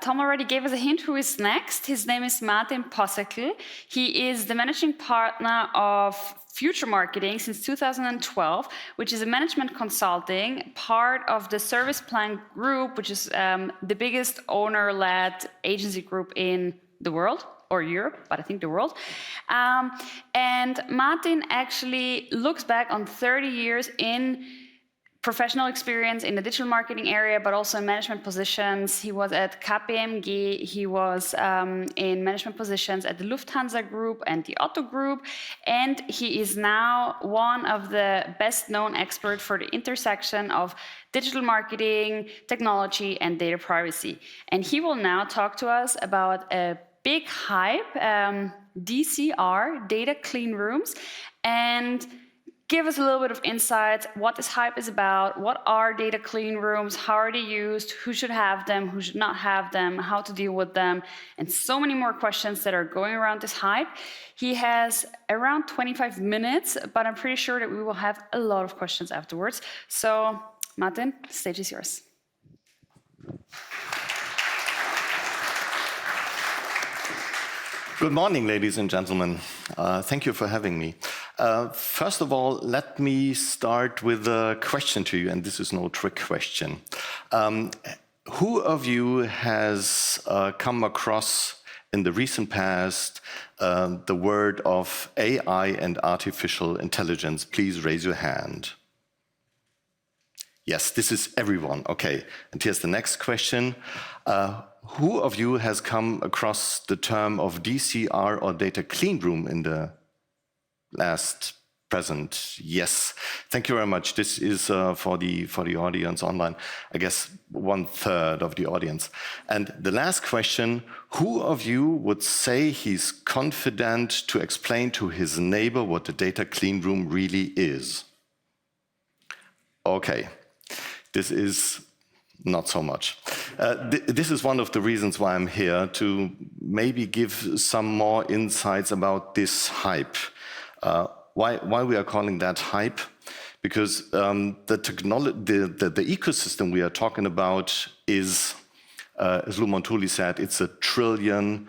Tom already gave us a hint who is next. His name is Martin Possekel. He is the managing partner of Future Marketing since 2012, which is a management consulting, part of the Service Plan Group, which is the biggest owner-led agency group in the world, or Europe, but I think the world. And Martin actually looks back on 30 years in professional experience in the digital marketing area, but also in management positions. He was at KPMG, he was in management positions at the Lufthansa Group and the Otto Group, and he is now one of the best known experts for the intersection of digital marketing, technology, and data privacy. And he will now talk to us about a big hype, DCR, data clean rooms, and give us a little bit of insight what this hype is about, what are data clean rooms, how are they used, who should have them, who should not have them, how to deal with them, and so many more questions that are going around this hype. He has around 25 minutes, but I'm pretty sure that we will have a lot of questions afterwards. So, Martin, the stage is yours. Good morning, ladies and gentlemen. Thank you for having me. First of all, let me start with a question to you, and this is no trick question. Who of you has come across in the recent past the word of AI and artificial intelligence? Please raise your hand. Yes, this is everyone. Okay, and here's the next question. Who of you has come across the term of DCR or data clean room in the last present? Yes, thank you very much. This is for the audience online, I guess 1/3 of the audience. And the last question, who of you would say he's confident to explain to his neighbor what the data clean room really is? Okay, this is not so much. This is one of the reasons why I'm here, to maybe give some more insights about this hype. Why we are calling that hype? Because the ecosystem we are talking about is, as Lou Montulli said, it's $1 trillion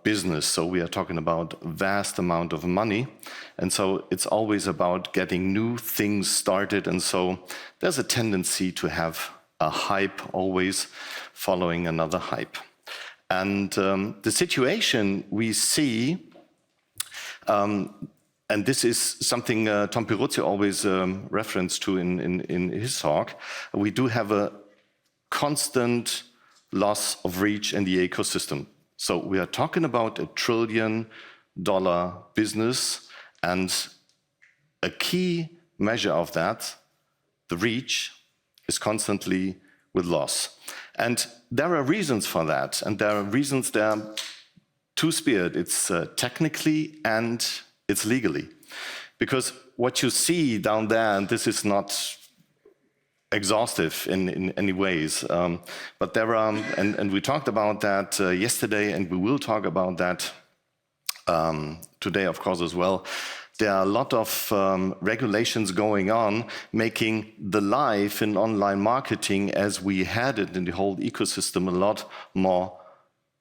business. So we are talking about a vast amount of money. And so it's always about getting new things started. And so there's a tendency to have a hype always following another hype. And the situation we see, and this is something Tom Piruzzi always referenced to in his talk, we do have a constant loss of reach in the ecosystem. So we are talking about $1 trillion business, and a key measure of that, the reach, is constantly with loss. And there are reasons for that, and there are reasons there two-speared. It's technically and it's legally. Because what you see down there, and this is not exhaustive in any ways, but there are, and we talked about that yesterday, and we will talk about that today, of course, as well. There are a lot of regulations going on, making the life in online marketing as we had it in the whole ecosystem a lot more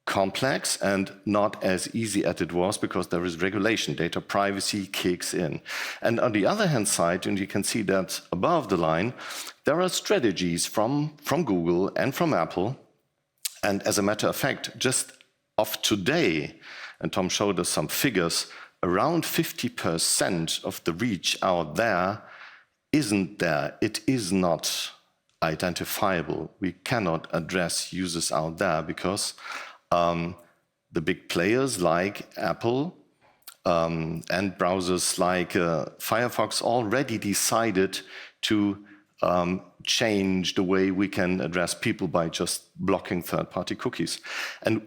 complex and not as easy as it was, because there is regulation. Data privacy kicks in. And on the other hand side, and you can see that above the line, there are strategies from Google and from Apple. And as a matter of fact, just of today, and Tom showed us some figures, around 50% of the reach out there isn't there. It is not identifiable. We cannot address users out there because the big players like Apple and browsers like Firefox already decided to change the way we can address people by just blocking third-party cookies. And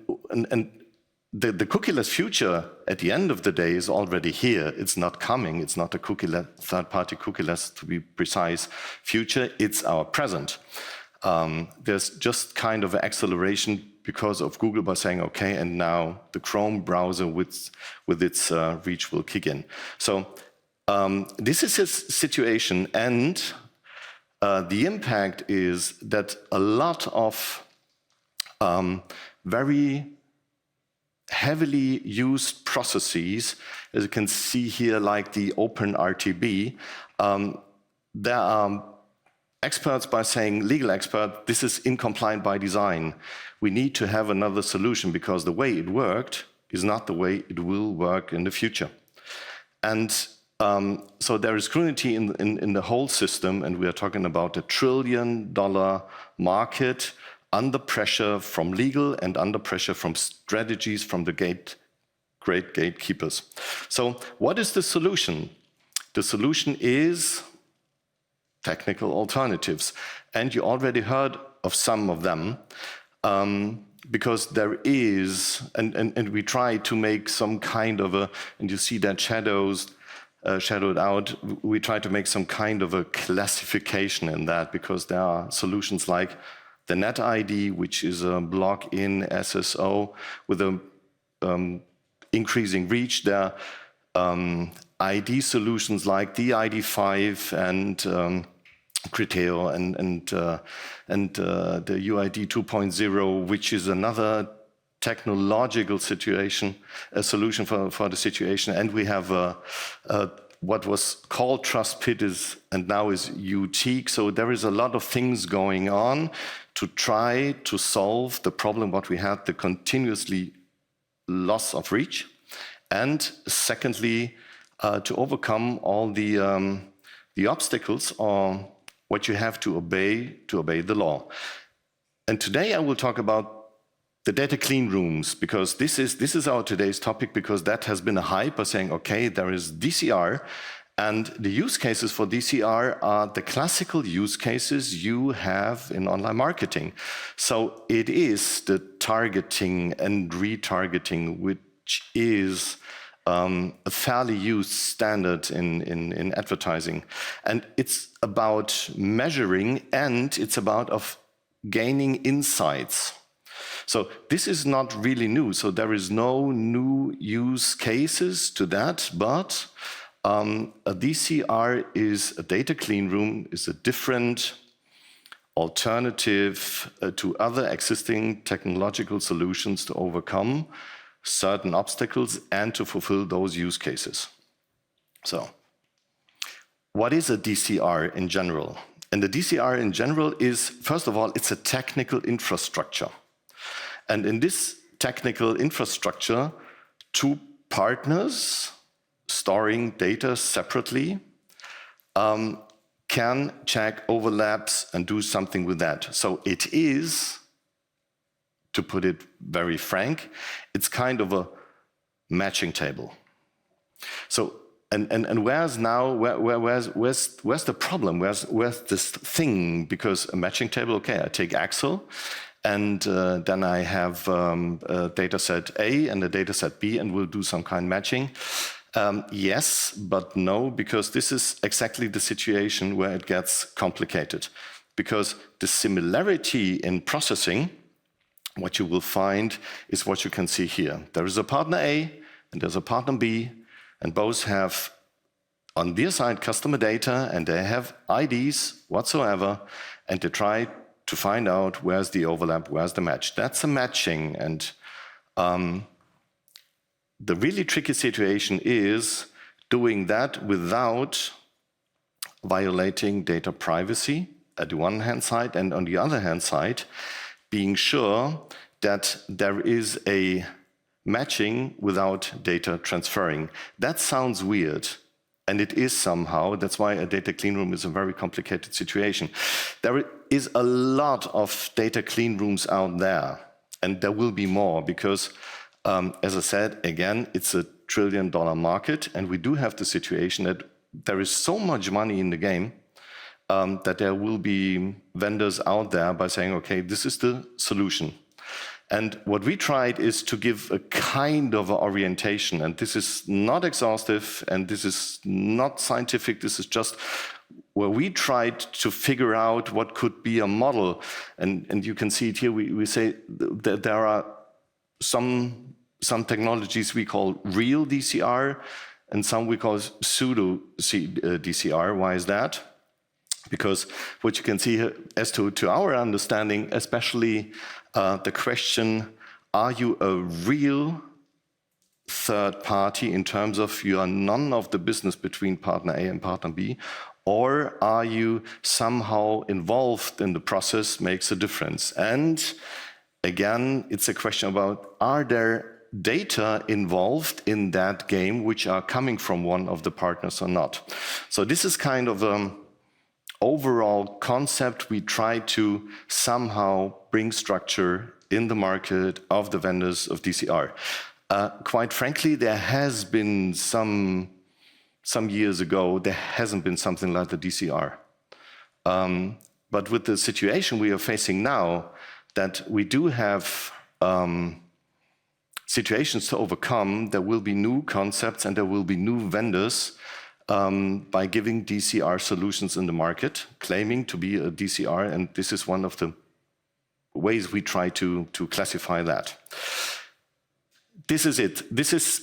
the cookieless future, at the end of the day, is already here. It's not coming. It's not a cookieless, third-party cookieless, to be precise, future. It's our present. There's just kind of an acceleration because of Google by saying, okay, and now the Chrome browser with its reach will kick in. So this is a situation, and the impact is that a lot of very heavily used processes, as you can see here, like the OpenRTB. There are experts by saying, legal expert, this is incompliant by design. We need to have another solution because the way it worked is not the way it will work in the future. And so there is scrutiny in the whole system, and we are talking about a $1 trillion market under pressure from legal and under pressure from strategies from the great gatekeepers. So what is the solution? The solution is technical alternatives. And you already heard of some of them, because there is, and we try to make some kind of a, and you see that shadowed out, we try to make some kind of a classification in that, because there are solutions like the Net ID, which is a block-in SSO with a increasing reach. There are ID solutions like the ID5 and Criteo and the UID 2.0, which is another technological solution for the situation. And we have what was called TrustPit and now is UTeak. So there is a lot of things going on to try to solve the problem what we had, the continuously loss of reach. And secondly, to overcome all the obstacles or what you have to obey the law. And today I will talk about the data clean rooms, because this is our today's topic, because that has been a hype by saying, okay, there is DCR, and the use cases for DCR are the classical use cases you have in online marketing. So it is the targeting and retargeting, which is a fairly used standard in advertising. And it's about measuring, and it's about gaining insights. So this is not really new. So there is no new use cases to that, but a DCR is a data clean room, is a different alternative to other existing technological solutions to overcome certain obstacles and to fulfill those use cases. So what is a DCR in general? And the DCR in general is, first of all, it's a technical infrastructure. And in this technical infrastructure, two partners storing data separately can check overlaps and do something with that. So it is, to put it very frank, it's kind of a matching table. So and where's the problem? Where's this thing? Because a matching table, okay, I take Excel, and then I have a data set A and a data set B, and we'll do some kind of matching. Yes, but no, because this is exactly the situation where it gets complicated. Because the similarity in processing, what you will find is what you can see here. There is a partner A and there's a partner B, and both have on their side customer data, and they have IDs whatsoever, and they try to find out where's the overlap, where's the match. That's a matching. And the really tricky situation is doing that without violating data privacy at the one hand side, and on the other hand side, being sure that there is a matching without data transferring. That sounds weird, and it is somehow. That's why a data clean room is a very complicated situation. There is a lot of data clean rooms out there, and there will be more, because as I said, again, it's a $1 trillion market, and we do have the situation that there is so much money in the game that there will be vendors out there by saying, okay, this is the solution. And what we tried is to give a kind of orientation, and this is not exhaustive, and this is not scientific, this is just where we tried to figure out what could be a model. And you can see it here, we say that there are some technologies we call real DCR, and some we call pseudo DCR. Why is that? Because what you can see here, as to our understanding, especially the question, are you a real third party in terms of you are none of the business between partner A and partner B, or are you somehow involved in the process, makes a difference? And again, it's a question about, are there data involved in that game which are coming from one of the partners or not? So this is kind of an overall concept we try to somehow bring structure in the market of the vendors of DCR. Quite frankly, there has been some years ago, there hasn't been something like the DCR. But with the situation we are facing now, that we do have situations to overcome, there will be new concepts and there will be new vendors by giving DCR solutions in the market, claiming to be a DCR, and this is one of the ways we try to classify that. This is it. This is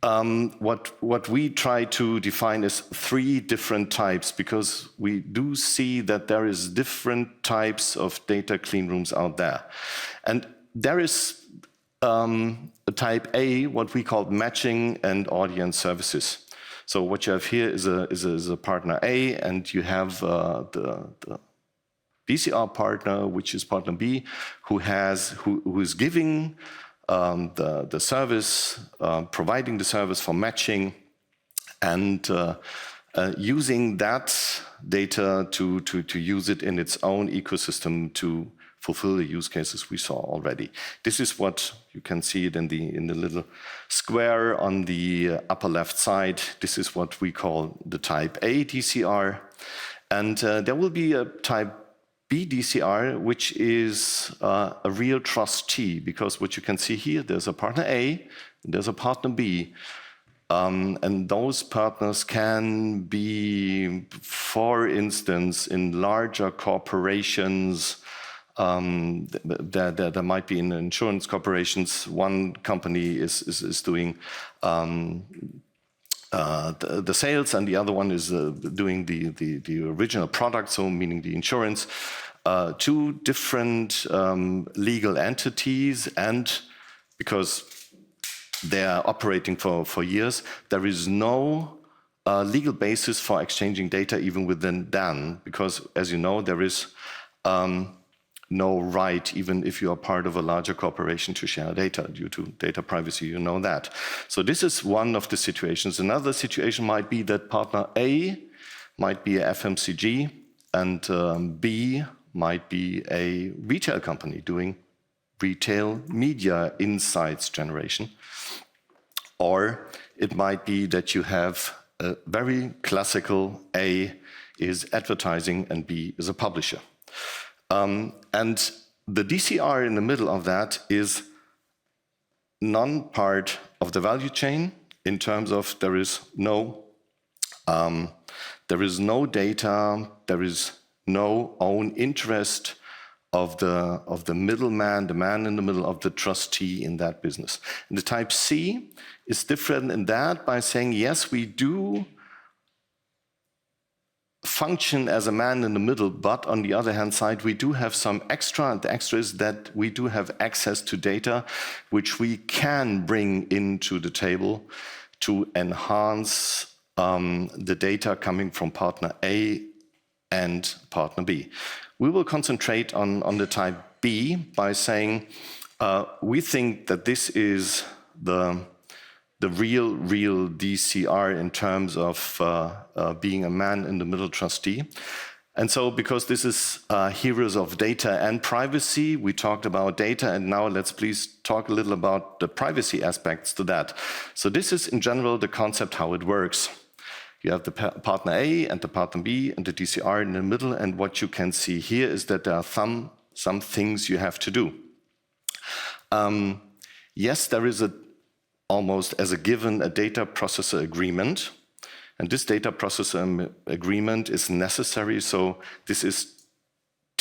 what we try to define as 3 different types, because we do see that there is different types of data clean rooms out there. And there is a type A, what we call matching and audience services. So what you have here is a partner A, and you have the DCR partner, which is partner B, who is giving the service, providing the service for matching, and using that data to use it in its own ecosystem to fulfill the use cases we saw already. This is what you can see it in the little square on the upper left side. This is what we call the type A DCR. And there will be a type B DCR, which is a real trustee, because what you can see here, there's a partner A, and there's a partner B. And those partners can be, for instance, in larger corporations. There might be in insurance corporations, one company is doing the sales, and the other one is doing the original product, so meaning the insurance. 2 different legal entities, and because they are operating for years, there is no legal basis for exchanging data even within them, because as you know, there is no right, even if you are part of a larger corporation, to share data due to data privacy, you know that. So this is one of the situations. Another situation might be that partner A might be a FMCG, and B might be a retail company doing retail media insights generation. Or it might be that you have a very classical A is advertising and B is a publisher. And the DCR in the middle of that is non-part of the value chain, in terms of there is no data, there is no own interest of the middleman, the man in the middle, of the trustee in that business. And the type C is different in that by saying, yes, we do function as a man in the middle, but on the other hand side, we do have some extra, and the extra is that we do have access to data which we can bring into the table to enhance the data coming from partner A and partner B. We will concentrate on the type B by saying we think that this is the real DCR in terms of being a man in the middle trustee. And so because this is heroes of data and privacy, we talked about data, and now let's please talk a little about the privacy aspects to that. So this is in general the concept how it works. You have the partner A and the partner B and the DCR in the middle, and what you can see here is that there are some things you have to do. Yes, there is almost as a given a data processor agreement, and this data processor agreement is necessary, so this is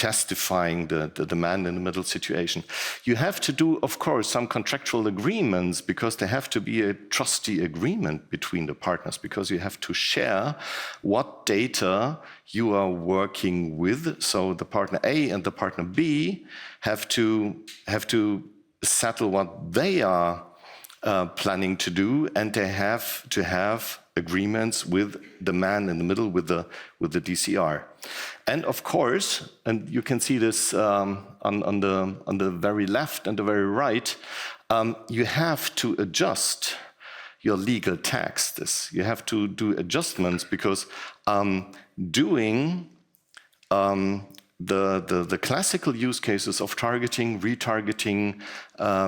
testifying the man-in-the-middle situation. You have to do, of course, some contractual agreements because there have to be a trustee agreement between the partners because you have to share what data you are working with. So the partner A and the partner B have to settle what they are planning to do, and they have to have agreements with the man in the middle, with the DCR. And of course, and you can see this on the very left and the very right, you have to adjust your legal text. You have to do adjustments because doing the classical use cases of targeting, retargeting,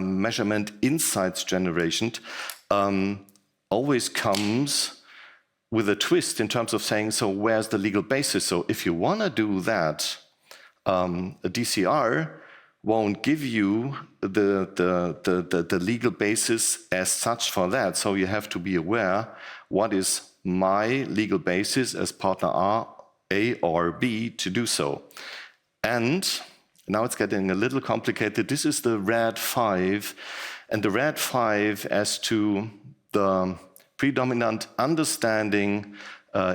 measurement, insights generation always comes with a twist in terms of saying, so where's the legal basis? So if you want to do that, a DCR won't give you the legal basis as such for that. So you have to be aware, what is my legal basis as partner A or B to do so? And now it's getting a little complicated. This is the RAD 5, and the RAD 5 as to the predominant understanding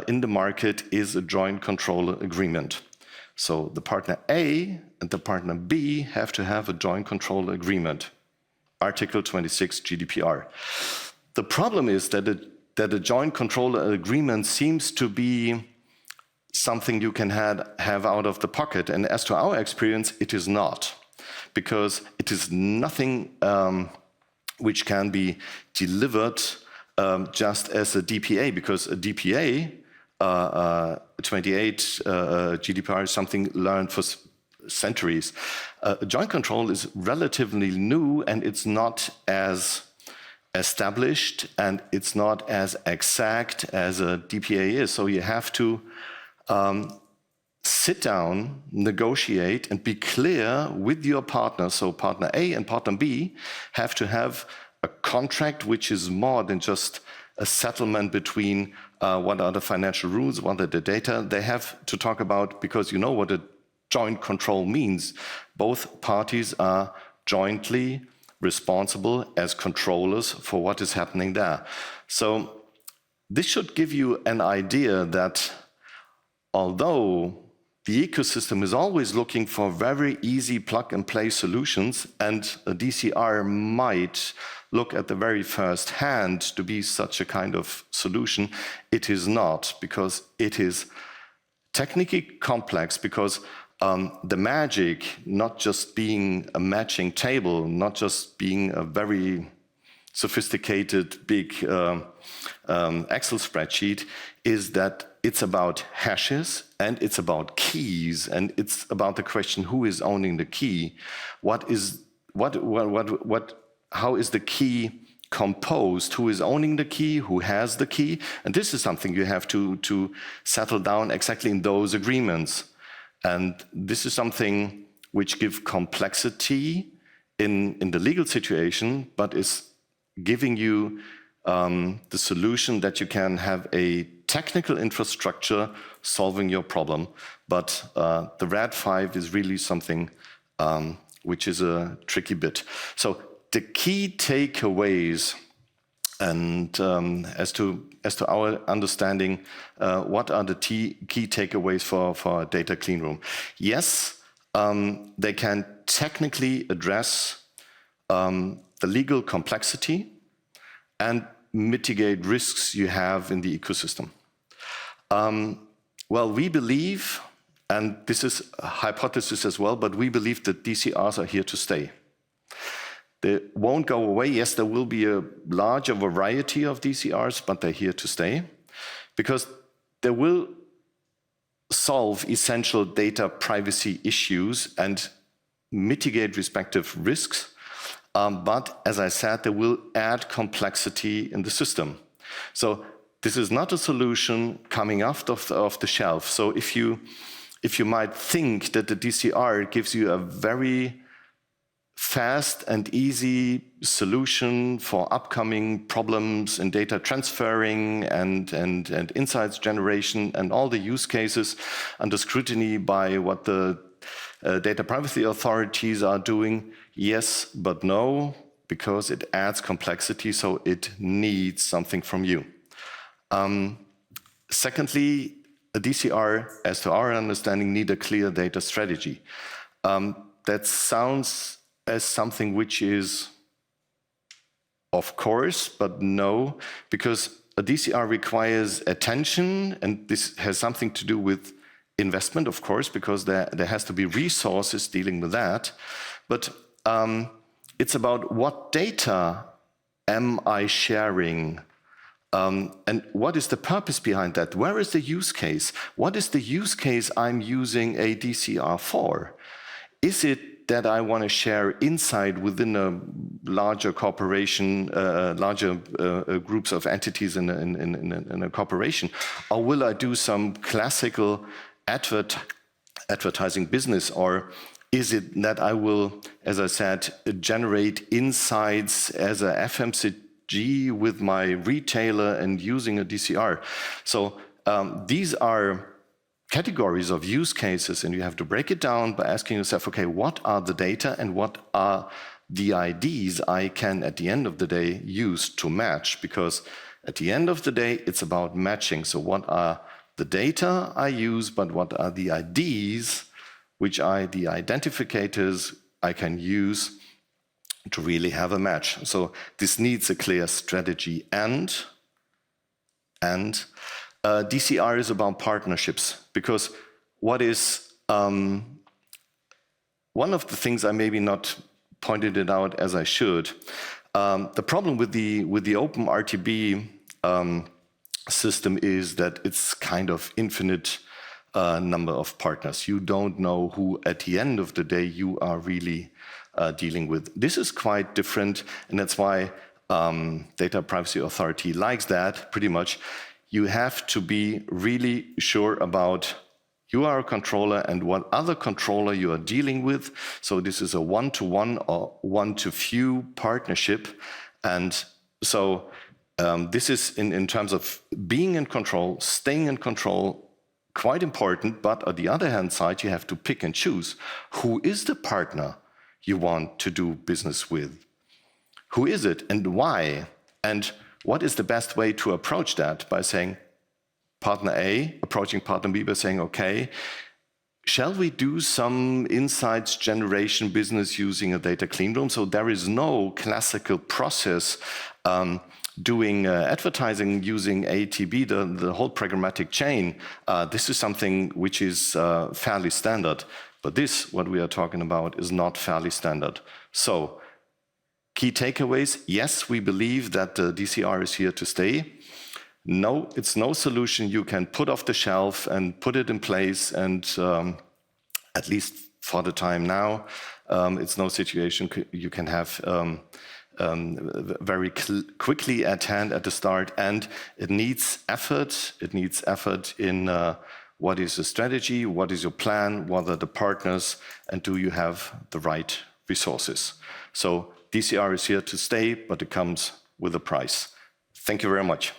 in the market is a joint control agreement. So the partner A and the partner B have to have a joint control agreement. Article 26 GDPR. The problem is that a joint control agreement seems to be something you can have out of the pocket. And as to our experience, it is not. Because it is nothing which can be delivered just as a DPA, because a DPA, 28 GDPR is something learned for centuries. Joint control is relatively new, and it's not as established, and it's not as exact as a DPA is. So you have to sit down, negotiate, and be clear with your partner. So partner A and partner B have to have a contract which is more than just a settlement between what are the financial rules, what are the data. They have to talk about, because you know what a joint control means. Both parties are jointly responsible as controllers for what is happening there. So this should give you an idea that although the ecosystem is always looking for very easy plug-and-play solutions, and a DCR might look at the very first hand to be such a kind of solution, it is not, because it is technically complex, because the magic, not just being a matching table, not just being a very sophisticated big Excel spreadsheet, is that it's about hashes and it's about keys, and it's about the question, who is owning the key? How is the key composed? Who is owning the key? Who has the key? And this is something you have to settle down exactly in those agreements. And this is something which gives complexity in the legal situation, but is giving you the solution that you can have a technical infrastructure solving your problem. But the RAD 5 is really something which is a tricky bit. So the key takeaways, and as to our understanding, what are the key takeaways for a data clean room? Yes, they can technically address the legal complexity and mitigate risks you have in the ecosystem. Well, we believe, and this is a hypothesis as well, but we believe that DCRs are here to stay. They won't go away. Yes, there will be a larger variety of DCRs, but they're here to stay, because they will solve essential data privacy issues and mitigate respective risks. But as I said, they will add complexity in the system. So this is not a solution coming off the shelf. So if you might think that the DCR gives you a very fast and easy solution for upcoming problems in data transferring and insights generation and all the use cases under scrutiny by what the data privacy authorities are doing? Yes, but no, because it adds complexity, so it needs something from you. Secondly, a DCR, as to our understanding, need a clear data strategy. That sounds as something which is of course, but no, because a DCR requires attention, and this has something to do with investment, of course, because there has to be resources dealing with that. But it's about what data am I sharing? And what is the purpose behind that? Where is the use case? What is the use case I'm using a DCR for? Is it that I want to share insight within a larger corporation, larger groups of entities in a corporation? Or will I do some classical advertising business? Or is it that I will, as I said, generate insights as a FMCG with my retailer and using a DCR? So these are categories of use cases, and you have to break it down by asking yourself, okay, what are the data and what are the IDs I can, at the end of the day, use to match? Because at the end of the day, it's about matching. So what are the data I use, but what are the IDs, which are the identifiers I can use to really have a match? So this needs a clear strategy, and DCR is about partnerships, because what is one of the things I maybe not pointed it out as I should. The problem with the open RTB system is that it's kind of infinite number of partners. You don't know who at the end of the day you are really dealing with. This is quite different, and that's why Data Privacy Authority likes that pretty much. You have to be really sure about you are a controller and what other controller you are dealing with. So this is a one-to-one or one-to-few partnership. And so this is in terms of being in control, staying in control, quite important. But on the other hand side, you have to pick and choose. Who is the partner you want to do business with? Who is it and why? And what is the best way to approach that? By saying, partner A approaching partner B by saying, okay, shall we do some insights generation business using a data clean room? So there is no classical process doing advertising using ATB, the whole programmatic chain. This is something which is fairly standard. But this, what we are talking about, is not fairly standard. So key takeaways: yes, we believe that the DCR is here to stay. No, it's no solution you can put off the shelf and put it in place, and at least for the time now, it's no situation you can have very quickly at hand at the start, and it needs effort. It needs effort in what is the strategy, what is your plan, what are the partners, and do you have the right resources? So DCR is here to stay, but it comes with a price. Thank you very much.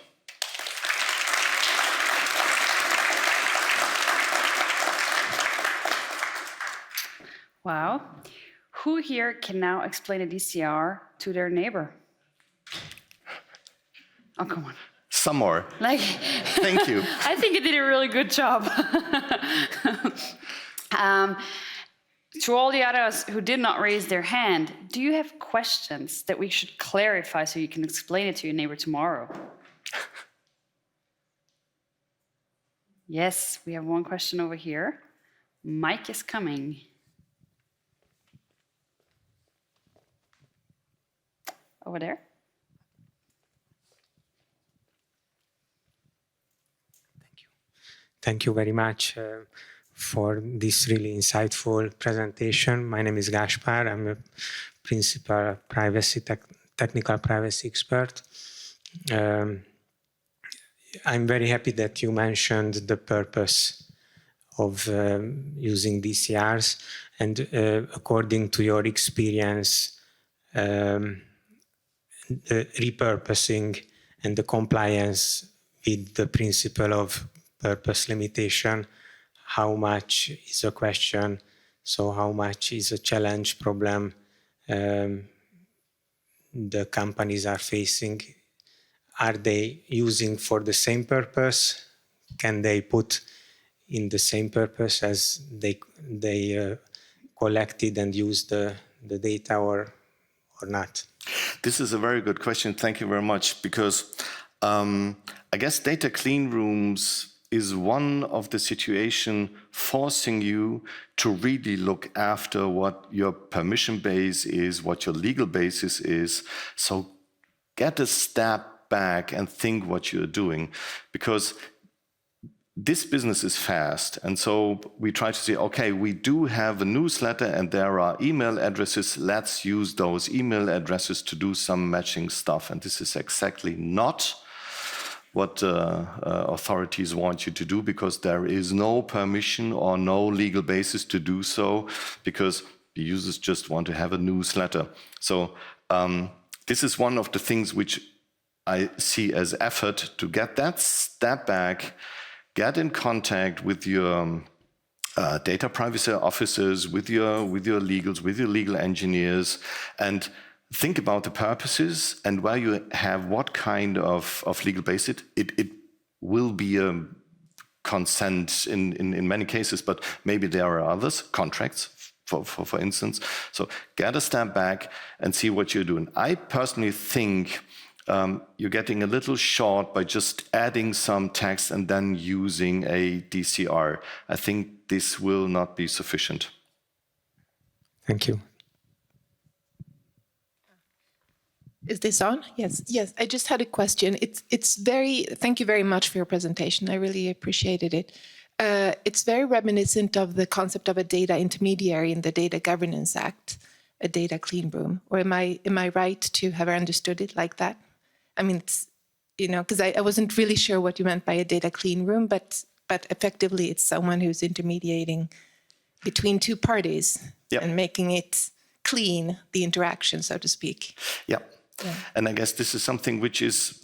Wow. Who here can now explain a DCR to their neighbor? Oh, come on. Some more. Like, thank you. I think you did a really good job. To all the others who did not raise their hand, do you have questions that we should clarify so you can explain it to your neighbor tomorrow? Yes, we have one question over here. Mike is coming. Over there. Thank you very much for this really insightful presentation. My name is Gaspar. I'm a principal technical privacy expert. I'm very happy that you mentioned the purpose of using DCRs, and according to your experience, the repurposing and the compliance with the principle of purpose limitation, how much is a question So how much is a challenge problem the companies are facing? Are they using for the same purpose? Can they put in the same purpose as they collected and used the data, or not? This is a very good question. Thank you very much, because I guess data clean rooms is one of the situation forcing you to really look after what your permission base is, what your legal basis is. So get a step back and think what you're doing, because this business is fast. And so we try to say, okay, we do have a newsletter and there are email addresses. Let's use those email addresses to do some matching stuff. And this is exactly not what authorities want you to do, because there is no permission or no legal basis to do so, because the users just want to have a newsletter. So this is one of the things which I see as effort to get that step back, get in contact with your data privacy officers, with your legals, with your legal engineers, and think about the purposes and where you have what kind of legal basis. It will be a consent in many cases, but maybe there are others, contracts, for instance. So get a step back and see what you're doing. I personally think you're getting a little short by just adding some text and then using a DCR. I think this will not be sufficient. Thank you. Is this on? Yes. Yes. I just had a question. Thank you very much for your presentation. I really appreciated it. It's very reminiscent of the concept of a data intermediary in the Data Governance Act, a data clean room. Or am I right to have understood it like that? I mean, it's, because I wasn't really sure what you meant by a data clean room, but effectively it's someone who's intermediating between two parties. Yep. And making it clean, the interaction, so to speak. Yeah. Yeah. And I guess this is something which is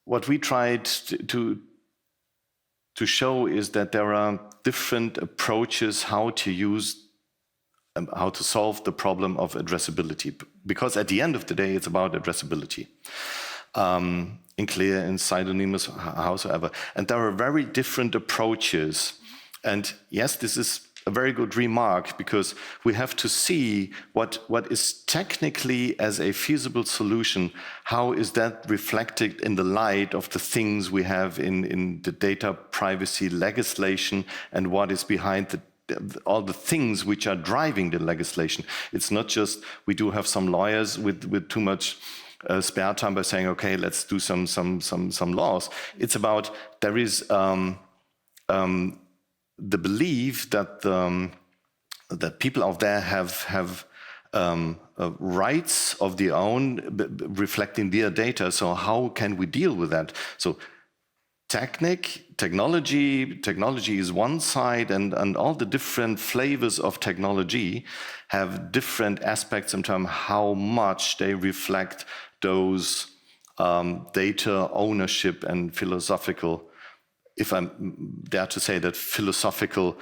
what we tried to show is that there are different approaches how to solve the problem of addressability. Because at the end of the day, it's about addressability. In clear, in pseudonymous, howsoever. And there are very different approaches. And yes, this is a very good remark, because we have to see what is technically as a feasible solution, how is that reflected in the light of the things we have in the data privacy legislation, and what is behind all the things which are driving the legislation. It's not just we do have some lawyers with too much spare time by saying, okay, let's do some laws. It's about there is the belief that that people out there have rights of their own reflecting their data. So how can we deal with that? So technology is one side, and all the different flavors of technology have different aspects in terms of how much they reflect those data ownership and philosophical, if I dare to say that, philosophical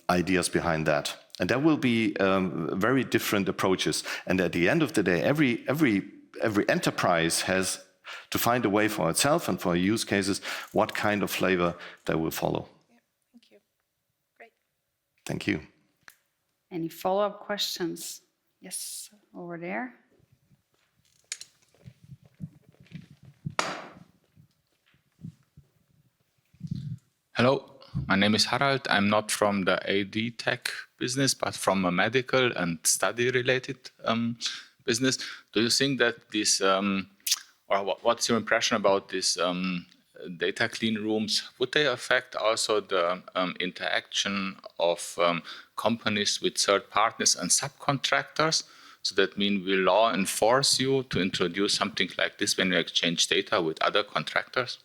ideas behind that. And there will be very different approaches. And at the end of the day, every enterprise has to find a way for itself and for use cases, what kind of flavor they will follow. Yeah, thank you. Great. Thank you. Any follow-up questions? Yes, over there. Hello, my name is Harald. I'm not from the AD tech business, but from a medical and study-related business. Do you think that this, or what's your impression about this data clean rooms? Would they affect also the interaction of companies with third partners and subcontractors? So that means will law enforce you to introduce something like this when you exchange data with other contractors?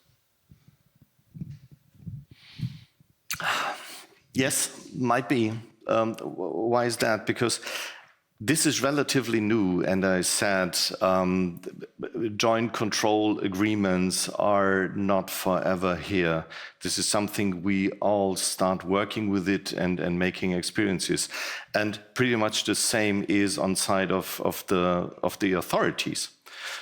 Yes, might be. Why is that? Because this is relatively new, and I said joint control agreements are not forever here. This is something we all start working with it and making experiences. And pretty much the same is on side of the authorities.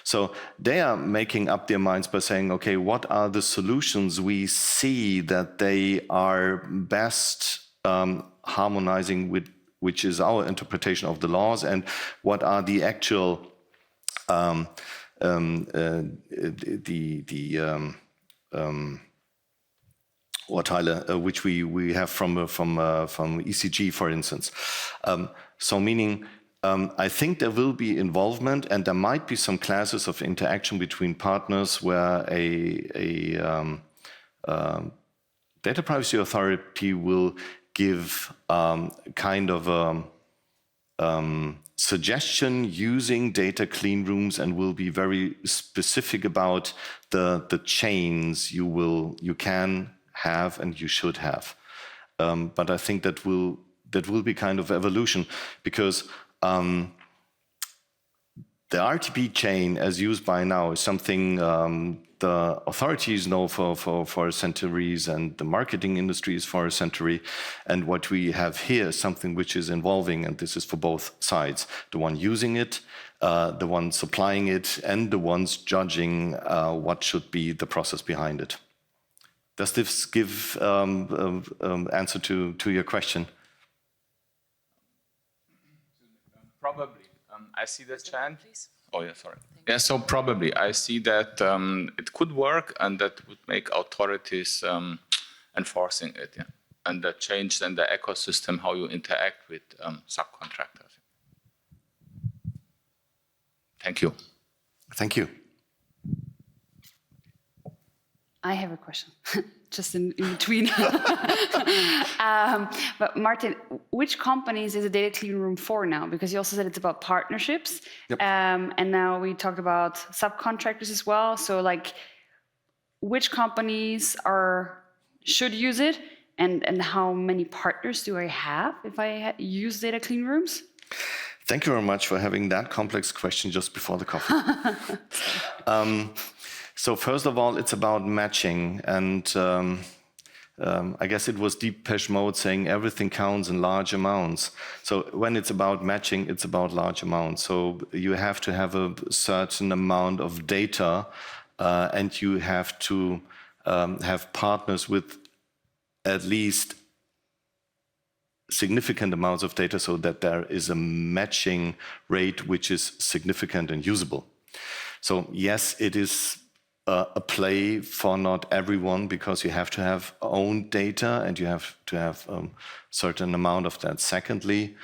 So they are making up their minds by saying, okay, what are the solutions we see that they are best harmonizing with, which is our interpretation of the laws, and what are the actual Urteile which we have from ECG, for instance. So meaning, I think there will be involvement, and there might be some classes of interaction between partners where a data privacy authority will give kind of a suggestion using data clean rooms, and will be very specific about the chains you can have and you should have. But I think that will be kind of evolution, because the RTP chain, as used by now, is something the authorities know for centuries, and the marketing industry is for a century. And what we have here is something which is evolving, and this is for both sides: the one using it, the one supplying it, and the ones judging what should be the process behind it. Does this give answer to your question? Probably. I see the trend. Oh, yeah, sorry. Yeah, so probably I see that it could work, and that would make authorities enforcing it, yeah. And that change then the ecosystem, how you interact with subcontractors. Thank you. Thank you. I have a question, just in between. But Martin, which companies is a data clean room for now? Because you also said it's about partnerships. Yep. And now we talked about subcontractors as well. So like, which companies should use it? And how many partners do I have if I use data clean rooms? Thank you very much for having that complex question just before the coffee. So first of all, it's about matching, and I guess it was Depeche Mode saying everything counts in large amounts. So when it's about matching, it's about large amounts. So you have to have a certain amount of data, and you have to have partners with at least significant amounts of data, so that there is a matching rate which is significant and usable. So yes, it is a play for not everyone, because you have to have own data and you have to have a certain amount of that. Secondly,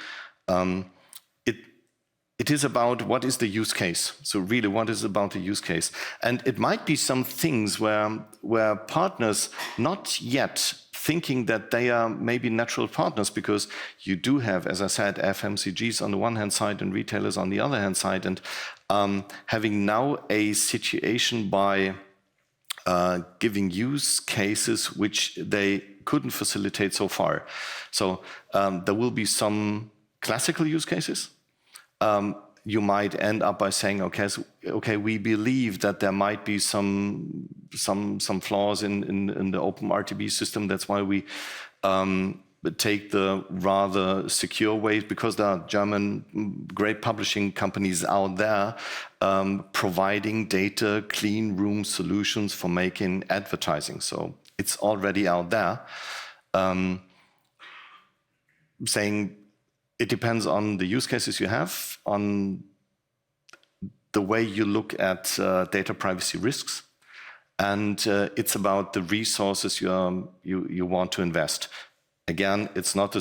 it is about what is the use case. So really, what is about the use case? And it might be some things where partners not yet thinking that they are maybe natural partners, because you do have, as I said, FMCGs on the one hand side and retailers on the other hand side, and having now a situation by giving use cases which they couldn't facilitate so far. So there will be some classical use cases. You might end up by saying, okay, we believe that there might be some flaws in the open RTB system. That's why we take the rather secure way, because there are German great publishing companies out there providing data clean room solutions for making advertising. So it's already out there, saying it depends on the use cases you have, on the way you look at data privacy risks, and it's about the resources you want to invest. Again, it's not a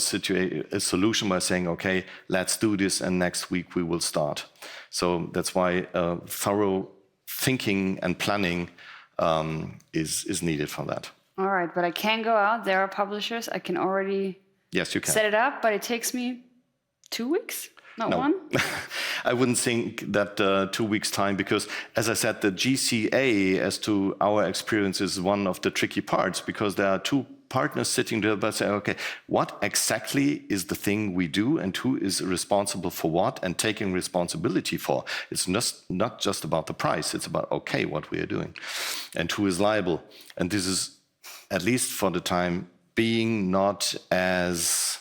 solution by saying, okay, let's do this and next week we will start. So that's why thorough thinking and planning is needed for that. All right, but I can go out. There are publishers. I can already Yes, you can. set it up, but it takes me 2 weeks. Not No. one? I wouldn't think that 2 weeks' time, because, as I said, the GCA, as to our experience, is one of the tricky parts, because there are two partners sitting there but saying, okay, what exactly is the thing we do and who is responsible for what and taking responsibility for? It's not just about the price, it's about, okay, what we are doing and who is liable. And this is, at least for the time being, not as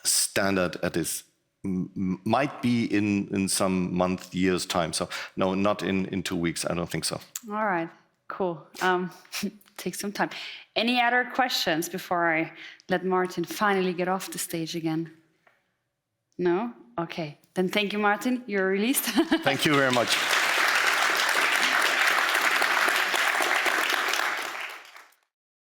standard as this might be in some month, years time. So no, not in 2 weeks. I don't think so. All right, cool. Take some time. Any other questions before I let Martin finally get off the stage again? No? Okay. Then thank you, Martin. You're released. Thank you very much.